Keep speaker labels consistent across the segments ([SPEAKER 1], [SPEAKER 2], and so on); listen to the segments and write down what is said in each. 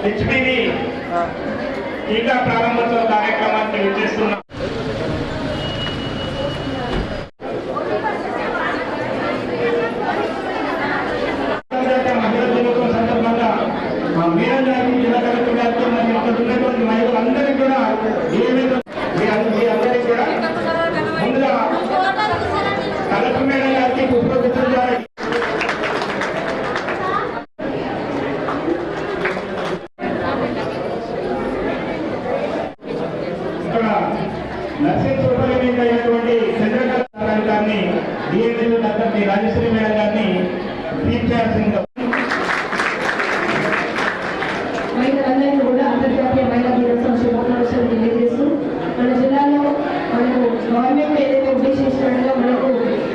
[SPEAKER 1] HPV టీకా ప్రారంభోత్సవ కార్యక్రమానికి విచ్చేస్తున్నాం. మహిళా దినోత్సవం సందర్భంగా మీరందరికీ జిల్లా కలెక్టర్ గారితో మరియు అక్కడ ఉన్నటువంటి మహిళలందరికీ కూడా అందరికీ కూడా ముందుగా కలెక్టర్ మేడం గారికి పుష్పగుచ్చం ద్వారా ఇక్కడ నర్సింగ్ సూపరింటెండెంట్ అయినటువంటి చంద్రకాంత్ గారిని D M L doctor D Rajeshwari madam గారిని ట్రీట్ చేయాల్సిందిగా.
[SPEAKER 2] మహిళలందరికీ కూడా అంతర్జాతీయ మహిళా దినోత్సవం శుభాకాంక్షలు తెలియజేస్తూ మన జిల్లాలో మనకు గవర్నమెంట్ ఏదైతే ఉద్దేశించినట్టుగా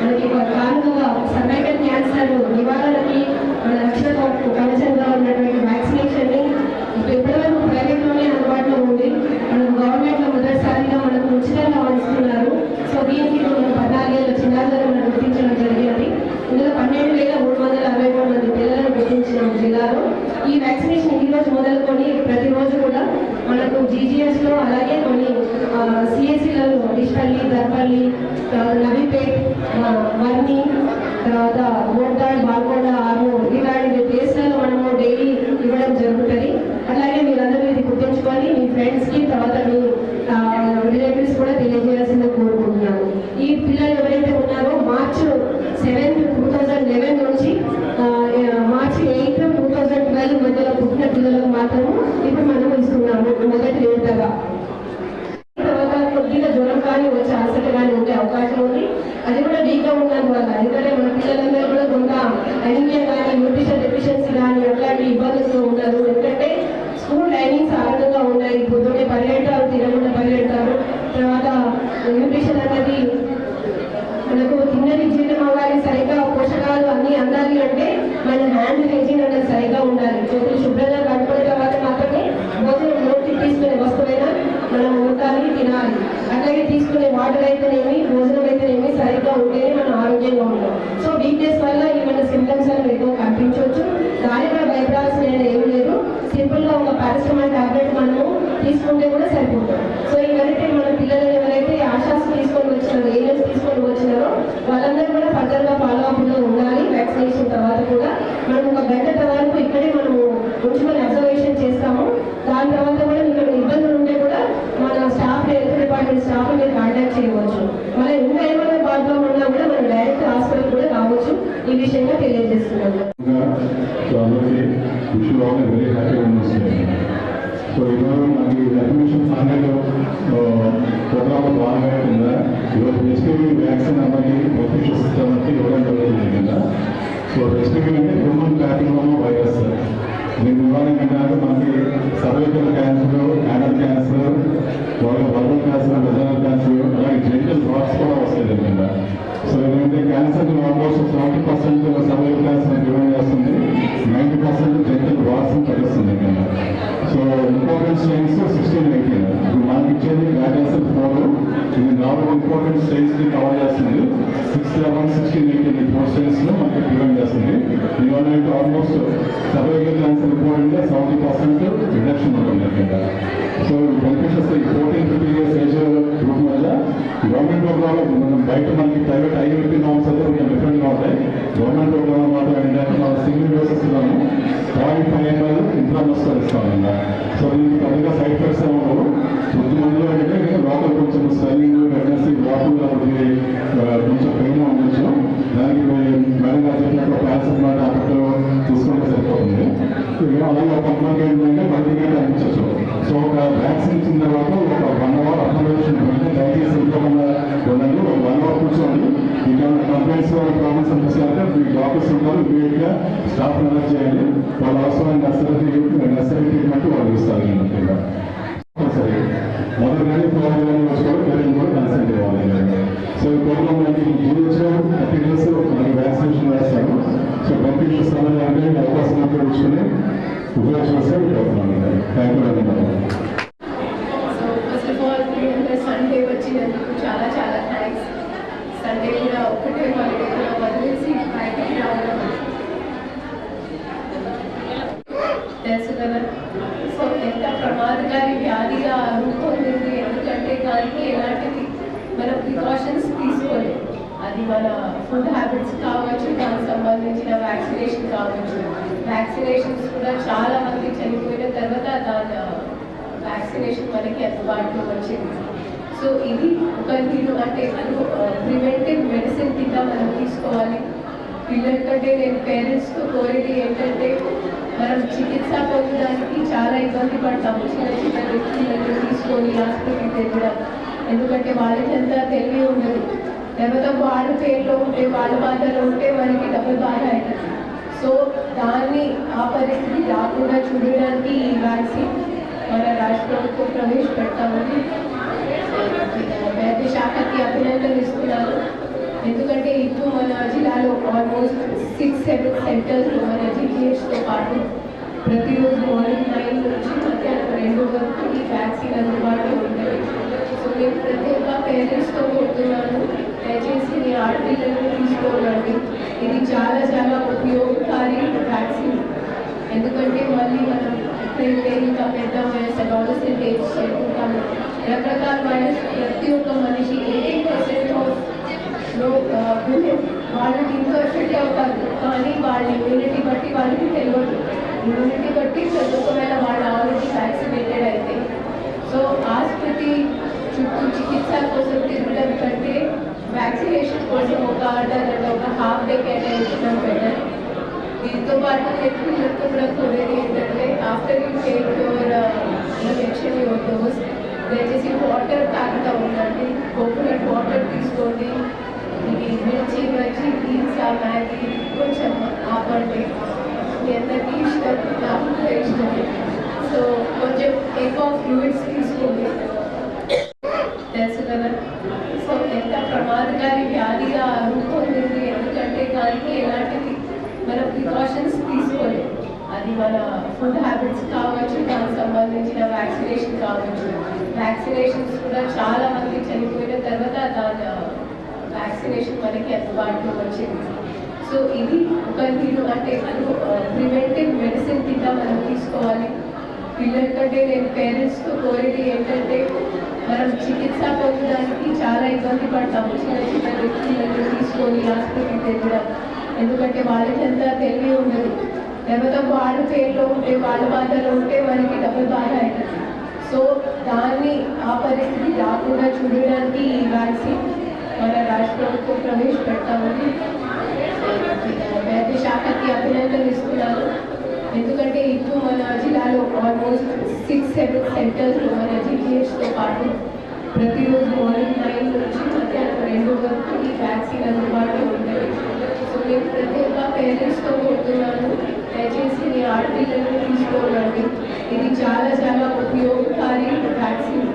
[SPEAKER 2] మనకి కారణంగా సర్వైకల్ క్యాన్సర్ నివారణకి మన రక్షణ కవచంగా ఉన్నటువంటి వ్యాక్సినేషన్ని ఇప్పటివరకు ప్రైవేట్లోనే అందుబాటులో ఉంది. మనకు గవర్నమెంట్లో మొదటిసారిగా మనకు ఉచితంగా ఇస్తున్నారు. సో దీనికి మనం 14 చిన్నారులను మనం గుర్తించడం జరిగినది. ఇందులో 12,363 మంది పిల్లలను గుర్తించినాం జిల్లాలో. ఈ వ్యాక్సినేషన్ ఈ రోజు మొదలుకొని ప్రతిరోజు కూడా మనకు జీజీఎస్లో అలాగే కొన్ని సిఎస్సీలలో డిష్పల్లి, దర్పల్లి, నవీపేట్, వర్ని, తర్వాత మోర్దాడ్, బాల్కొండ, ఆర్మూర్ ఇలాంటి ప్లేస్లలో మనము డైలీ ఇవ్వడం జరుగుతుంది. అలాగే మీరందరూ ఇది గుర్తుంచుకొని మీ ఫ్రెండ్స్కి తర్వాత మీ రిలేటివ్స్ కూడా తెలియజేయాల్సిందిగా కోరుకుంటున్నాను. ఈ పిల్లలు ఎవరైతే ఉన్నారో March 7, 2011 నుంచి March 8, 2012 మధ్యలో పుట్టిన పిల్లలకు మాత్రము ఇప్పుడు మనం ఇస్తున్నాము మొదటి విడతగా. తర్వాత కొద్దిగా జ్వరం కానీ వచ్చే ఆసక్తి కానీ ఉండే అవకాశం ఉంది. అది కూడా వీక్గా ఉన్నందువల్ల, ఎందుకంటే మన పిల్లలందరూ కూడా కొంత అనీమియా కానీ న్యూట్రిషన్ డెఫిషియన్సీ కానీ అట్లాంటి ఇబ్బందులతో ఉన్నారు. ఎందుకంటే స్కూల్ టైమింగ్స్ ఆనందంగా ఉన్నాయి. పొద్దున్నే పరిగెడతారు, తినకుండా పరిగెడతారు. తర్వాత న్యూట్రిషన్ అనేది మనకు తిన్నది జీర్ణం అవ్వాలి, సరిగ్గా పోషకాలు అన్నీ అందాలి అంటే మన హ్యాండ్ హైజీన్ అనేది సరిగ్గా ఉండాలి. చేతులు శుభ్రంగా కడుపుకున్న తర్వాత మాత్రమే భోజనం నోటికి తీసుకునే వస్తువైనా మనం ఉండాలి, తినాలి. అట్లాగే తీసుకునే వాటర్ అయితేనేమి, భోజనం అయితేనేమి సరిగ్గా ఉంటేనే మనం ఆరోగ్యంగా ఉంటాం. సో వీక్నెస్ వల్ల ఏమైనా సింప్టమ్స్ అనేవి ఎక్కువ కనిపించవచ్చు. దాని కూడా భయపడాల్సిన ఏమీ లేదు. సింపుల్గా ఒక పారాసిటమాల్ టాబ్లెట్ మనము తీసుకుంటే కూడా సరిపోతాం. సో ఇవైతే మన పిల్లలు ఎవరైతే ఆశాస్ తీసుకొని వచ్చినారో, ఏఎల్స్ తీసుకొని వచ్చినారో వాళ్ళందరూ కూడా ఫర్దర్గా ఫాలో అప్లో ఉండాలి. వ్యాక్సినేషన్ తర్వాత కూడా మనం 1 గంట వరకు ఇక్కడే మనము ఉంచుకొని అబ్జర్వేషన్ చేస్తాము. దాని తర్వాత కూడా మీకు ఇబ్బందులు ఉంటే కూడా మన స్టాఫ్, హెల్త్ డిపార్ట్మెంట్ స్టాఫ్ మీరు కాంటాక్ట్ చేయవచ్చు. మళ్ళీ ఇంకా ఏమైనా ప్రాబ్లం ఉన్నా కూడా మనం డైరెక్ట్ హాస్పిటల్ కూడా రావచ్చు. ఈ విషయంగా తెలియజేస్తున్నాము.
[SPEAKER 3] సో ఈరోజు మనకి వ్యాక్సినేషన్ సమయంలో ప్రోగ్రామ్ భాగంగా కింద ఈరోజు హెచ్పివి వ్యాక్సిన్ అన్నది బెనిఫిషియల్ సిస్టమ్ అంటే ఇవ్వడం జరుగుతుంది కదా. సో హెచ్పివి అంటే హ్యూమన్ ప్యాపిలోమా వైరస్. దీని నివారణ ఏంటంటే మనకి cervical cancer, anal cancer, verbal cancer, vaginal cancer, అలాగే జెనిటల్ రాట్స్ కూడా వస్తాయి కింద. సో ఏంటంటే cancer almost 70% cervical cancer prevent చేస్తుంది, 90% జెనిటల్ రాట్స్ తగ్గిస్తుంది కింద. So important strains 16, 18. ఇప్పుడు మనకి ఇచ్చేది వ్యాక్సిన్ 4. ఇది 4 ఇంపార్టెంట్ స్టెయిన్స్ ని కవర్ చేస్తుంది. 6, 11, 16, 18 ఈ 4 స్టెయిన్స్ ను మనకి ప్రివెంట్ చేస్తుంది. దీనివల్ల almost cervical cancer report 70% reduction ఉంటుంది కింద. సో బెనిఫిషియస్ 14-15 years ఏజ్ గ్రూప్ వల్ల గవర్నమెంట్ ప్రోగ్రామ్ మనం బయట మనకి ప్రైవేట్ ఐఐటీ నామ్స్ అయితే కొంచెం డిఫరెంట్గా ఉంటాయి. గవర్నమెంట్ ప్రోగ్రామ్ మాత్రం ఏంటంటే మనం సింగిల్ డోసెస్ ఇస్తాము, 0.5 ml ఇంట్రామస్టర్ ఇస్తామన్నా. సో దీనికి పెద్దగా సైడ్ ఎఫెక్ట్స్ ఏమవు. కొంతమందిలో ఏంటంటే లోపల కొంచెం స్వెల్లింగ్, ప్రెగ్నెన్సీ, లోపల కొంచెం పెయిన్ ఉండొచ్చు. దానికి మేడం గారు చెప్పినట్టు పారాసిటమాల్ టాబ్లెట్ తీసుకుంటే సరిపోతుంది. అలాగే కొంతమంది ఏంటంటే మల్టీగా అనిపించవచ్చు. సో ఒక వ్యాక్సిన్ ఇచ్చిన తర్వాత ఒక 1 hour అకామిడేషన్ ఉంటే దయచేసి ఇంకోకుండా ఉండండి. ఒక 1 hour కూర్చోండి. ఇంకా కంప్లైంట్స్ ప్రాబ్లమ్స్ అనిపిస్తారంటే మీ డాక్టర్స్ ఉంటారు, ఇమీడియట్గా స్టాఫ్ అలర్ట్ చేయండి. వాళ్ళు అవసరమైన నెసరీ ట్రీట్మెంట్ వాళ్ళు ఇస్తారు. సరే మొదటిగానే ఫోన్ కానీ వచ్చుకోవడం పేరెంట్ కూడా కన్సల్ట్ ఇవ్వాలి. సో ఈ ప్రోగ్రామ్ మనకి జీవించడం 30 days మనకి వ్యాక్సినేషన్ వేస్తారు. సో బెనిఫిషియస్ అనేది అవకాశం ఉపయోగించుకుని ఉపయోగించుకొస్తే thank you very much.
[SPEAKER 2] First of all Sunday వచ్చినందుకు చాలా చాలా థ్యాంక్స్. సండే కూడా ఒక్కటే హాలిడే కూడా వదిలేసి బయటకి రావడం తెలుసు కదా. ప్రమాదకారి వ్యాధిగా రూపొందింది. ఎందుకంటే దానికి ఎలాంటివి మన ప్రికాషన్స్ తీసుకోలేదు. అది మన ఫుడ్ హ్యాబిట్స్ కావచ్చు, దానికి సంబంధించిన వ్యాక్సినేషన్ కావచ్చు. వ్యాక్సినేషన్స్ కూడా చాలా మంది చనిపోయిన తర్వాత దాని వ్యాక్సినేషన్ మనకి అందుబాటులో వచ్చింది. సో ఇది ఒక నేను అంటే ప్రివెంటివ్ మెడిసిన్ కింద మనం తీసుకోవాలి. పిల్లల కంటే నేను పేరెంట్స్తో కోరేది ఏంటంటే మనం చికిత్స పొందడానికి చాలా ఇబ్బంది పడతాము. చిన్న చిన్న వ్యక్తులను తీసుకొని హాస్పిటల్కి వెళ్ళడం, ఎందుకంటే వాళ్ళకి ఎంత తెలివి ఉండదు. తర్వాత వాళ్ళ పేరులో ఉంటే వాళ్ళ బాధలో ఉంటే మనకి డబ్బులు బాధ అవుతుంది. సో దాన్ని ఆ పరిస్థితి రాకుండా చూడడానికి ఈ వ్యాక్సిన్ మన రాష్ట్ర ప్రభుత్వం ప్రవేశపెడతామని వైద్య శాఖకి అభినందనలు ఇస్తున్నాను. ఎందుకంటే ఇప్పుడు మన జిల్లాలో ఆల్మోస్ట్ 6-7 సెంటర్స్లో మన జీపీహెచ్తో పాటు ప్రతిరోజు మార్నింగ్ 9 నుంచి మధ్యాహ్నం 2 వరకు ఈ వ్యాక్సిన్ అందుబాటులో ఉంటుంది. సో నేను ప్రత్యేక పేరెంట్స్తో కోరుతున్నాను, దయచేసి మీ ఆడపిల్లలను తీసుకోవాలండి. ఇది చాలా చాలా ఉపయోగకారి వ్యాక్సిన్. ఎందుకంటే మళ్ళీ మనం ఎప్పుడైతే ఇంకా పెద్ద వయసు అడాలసెంట్ ఏజ్ చేరుకుంటాము, రకరకాల వైరస్ ప్రతి ఒక్క మనిషి 80% ఆఫ్ వాళ్ళకి ఇంకో ఎఫెక్ట్ అవుతారు. కానీ వాళ్ళ ఇమ్యూనిటీ బట్టి వాళ్ళకి తెలియదు. ఇమ్యూనిటీ బట్టి ఒకవేళ వాళ్ళు ఆల్రెడీ వ్యాక్సినేటెడ్ అయితే సో ఆసుపత్రి చుట్టూ చికిత్స కోసం తిరగడం కంటే వ్యాక్సినేషన్ కోసం ఒక అర్ధగంట ఒక హాఫ్ డే కేటాయించడం బెటర్. దీంతో పాటు పిల్లలతో కూడా కోరేది ఏంటంటే after you take your injection your dose దయచేసి వాటర్ తాగుతూ ఉండండి. కోకోనట్ వాటర్ తీసుకోండి. ఇది మిర్చి పిజ్జా మ్యాగీ కొంచెం ఆపండి. మీ అందరికీ ఇష్టం, నాకు కూడా ఇష్టం. సో కొంచెం ఎక్కువ ఫ్లూయిడ్స్ తీసుకోండి. తెలుసు కదా. సో ఎంత ప్రమాదకారి వ్యాధిగా రూపొందింది. ఎందుకంటే దానికి ఎలాంటివి మన ప్రికాషన్స్ తీసుకోలేదు. అది మన ఫుడ్ హ్యాబిట్స్ కావచ్చు, దానికి సంబంధించిన వ్యాక్సినేషన్ కావచ్చు. వ్యాక్సినేషన్స్ కూడా చాలా మంది చనిపోయిన తర్వాత దాని వ్యాక్సినేషన్ మనకి అందుబాటులో వచ్చింది. సో ఇది ఒక నేను అంటే ప్రివెంటివ్ మెడిసిన్ కింద మనం తీసుకోవాలి. పిల్లల కంటే నేను పేరెంట్స్తో కోరేది ఏంటంటే మనం చికిత్స పొందడానికి చాలా ఇబ్బంది పడతాము. చిన్న చిన్న వ్యక్తులను తీసుకొని హాస్పిటల్కి వెళ్ళడం, ఎందుకంటే వాళ్ళకి ఎంత తెలివి ఉండదు. తర్వాత వాళ్ళ పేరులో ఉంటే వాళ్ళ బాధలో ఉంటే మనకి డబ్బులు బాధ అవుతుంది. సో దాన్ని ఆ పరిస్థితి రాకుండా చూడడానికి ఈ వ్యాక్సిన్ మన రాష్ట్ర ప్రభుత్వం ప్రవేశపెడతామని వైద్య శాఖకి అభినందనలు ఇస్తున్నాను. ఎందుకంటే ఇప్పుడు మన జిల్లాలో ఆల్మోస్ట్ 6-7 సెంటర్స్లో మన జీపీహెచ్తో పాటు ప్రతిరోజు మార్నింగ్ 9 నుంచి మధ్యాహ్నం 2 వరకు ఈ వ్యాక్సిన్ అందుబాటులో ఉంటుంది. సో నేను ప్రత్యేక పేరెంట్స్తో కోరుతున్నాను, దయచేసి మీ ఆడపిల్లలను తీసుకోవాలండి. ఇది చాలా చాలా ఉపయోగకారి వ్యాక్సిన్.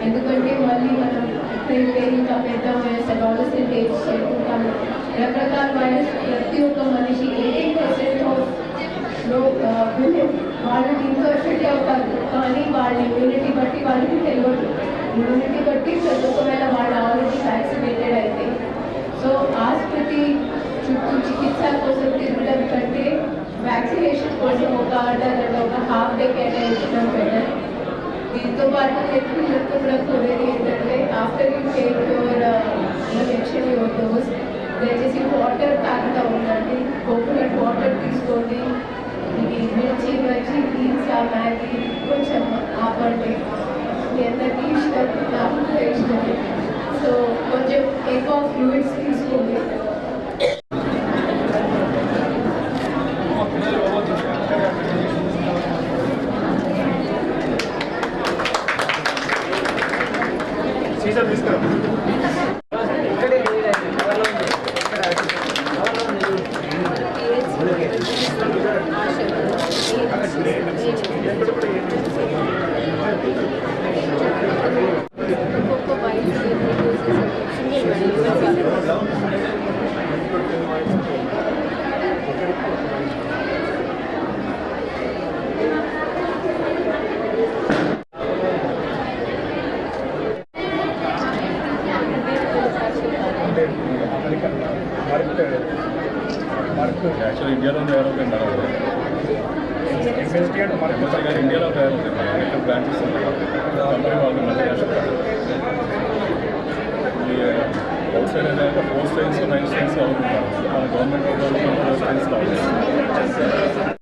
[SPEAKER 2] ఎందుకంటే మళ్ళీ మనం ఎప్పుడైతే ఇంకా పెద్ద వయసు అడాలసెంట్ ఏజ్ చేరుకుంటాము, రకరకాల వైరస్ ప్రతి ఒక్క మనిషి 80% ఆఫ్ వాళ్ళకి ఇంకో ఎఫెక్ట్ అవుతారు. కానీ వాళ్ళ ఇమ్యూనిటీ బట్టి వాళ్ళకి తెలియదు. ఇమ్యూనిటీ బట్టి ఒకవేళ వాళ్ళు ఆల్రెడీ వ్యాక్సినేటెడ్ అయితే సో ఆసుపత్రి చుట్టూ చికిత్స కోసం తిరగడం కంటే వ్యాక్సినేషన్ కోసం ఒక అర్ధగంట ఒక హాఫ్ డే కేటాయించడం బెటర్. దీంతో పాటు పిల్లలతో కూడా కోరేది ఏంటంటే after you take your injection your dose దయచేసి వాటర్ తాగుతూ ఉండండి. కోకోనట్ వాటర్ తీసుకోండి. ఇది మిర్చి పిజ్జా మ్యాగీ కొంచెం ఆపండి. మీ అందరికీ ఇష్టం, నాకు కూడా ఇష్టం. సో కొంచెం ఎక్కువ ఫ్లూయిడ్స్ తీసుకోండి.
[SPEAKER 3] యాక్చువల్లీ ఇండియాలో ఎవరో
[SPEAKER 4] ఎంఎస్ఐ గారు ఇండియాలో తయారవుతాయి, మన ఇక్కడ బ్రాంచెస్ కంపెనీ వాళ్ళు మల్టీనేషనల్. ఈ అవుట్ సైడ్ అనేది 4 స్టైల్స్ 9 స్టైల్స్ అవుతుంటారు. మన గవర్నమెంట్ 4 స్టైల్స్ కావాలి.